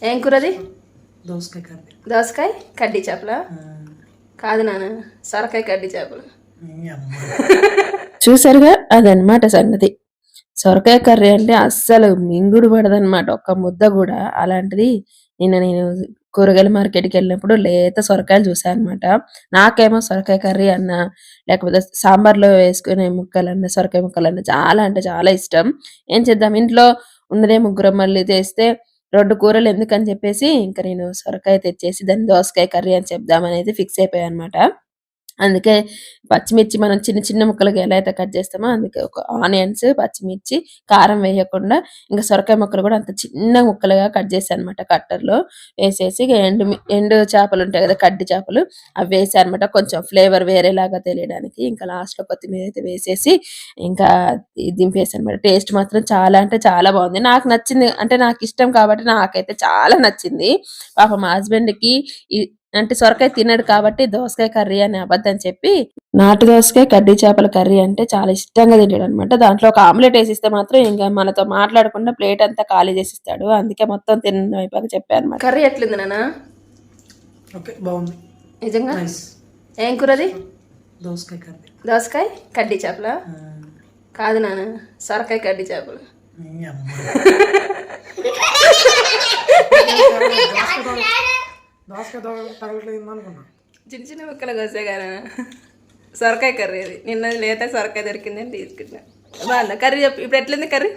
ఏం కూరది? దోసకాయ కర్రీ. దోసకాయ కడ్డీ చేపల కాదు నాన్న, సొరకాయ కడ్డీ చేపలు. చూసారుగా, అదనమాట సంగతి. సొరకాయ కర్రీ అంటే అస్సలు మింగుడు పడదనమాట, ఒక్క ముద్ద కూడా. అలాంటిది నేను కూరగాయల మార్కెట్కి వెళ్ళినప్పుడు లేత సొరకాయలు చూసాను అనమాట. నాకేమో సొరకాయ కర్రీ అన్న, లేకపోతే సాంబార్లో వేసుకునే ముక్కలన్న, సొరకాయ ముక్కలన్న చాలా అంటే చాలా ఇష్టం. ఏం చేద్దాం, ఇంట్లో ఉన్నదే ముగ్గురం, మళ్ళీ చేస్తే 2 కూరలు ఎందుకని చెప్పేసి ఇంకా నేను సొరకాయ తెచ్చేసి దాన్ని దోసకాయ కర్రీ అని చెప్దామనేది ఫిక్స్ అయిపోయాను అనమాట. అందుకే పచ్చిమిర్చి మనం చిన్న చిన్న ముక్కలుగా ఎలా అయితే కట్ చేస్తామో, అందుకే ఒక ఆనియన్స్, పచ్చిమిర్చి, కారం వేయకుండా ఇంకా సొరకాయ ముక్కలు కూడా అంత చిన్న ముక్కలుగా కట్ చేశాను అనమాట. కట్టర్లో వేసేసి ఇక ఎండు చేపలు ఉంటాయి కదా, కడ్డి చేపలు, అవి వేసాను అనమాట. కొంచెం ఫ్లేవర్ వేరేలాగా తెలియడానికి. ఇంకా లాస్ట్లో కొత్తిమీర అయితే వేసేసి ఇంకా దింపేసాను అనమాట. టేస్ట్ మాత్రం చాలా అంటే చాలా బాగుంది. నాకు నచ్చింది, అంటే నాకు ఇష్టం కాబట్టి నాకైతే చాలా నచ్చింది. పాప మా హస్బెండ్కి అంటే సొరకాయ తినడు కాబట్టి దోసకాయ కర్రీ అని అబద్ధం చెప్పి నాటు దోసకాయ కడ్డీ చేపల కర్రీ అంటే చాలా ఇష్టంగా తింటాడు అనమాట. దాంట్లో ఒక ఆమ్లెట్ వేసిస్తే మాత్రం ఇంకా మనతో మాట్లాడకుండా ప్లేట్ అంతా ఖాళీ చేసిస్తాడు. అందుకే మొత్తం తిన్న అయిపోయాక చెప్పాను అనమాట. కర్రీ ఎట్లుంది నాన్న? ఓకే, బాగుంది నిజంగా. నైస్. ఏం కూరది? దోసకాయ కర్రీ. దోసకాయ కడ్డీ చేపల కాదు నాన్న, సొరకాయ కడ్డీ చేపలు. చిన్న చిన్న ముక్కలు కోసే కానీ సొరకాయ కర్రీ అది. నిన్న లేత సొరకాయ దొరికిందని తీసుకున్నా. బాగుందా కర్రీ? చెప్పి ఇప్పుడు ఎట్లుంది కర్రీ?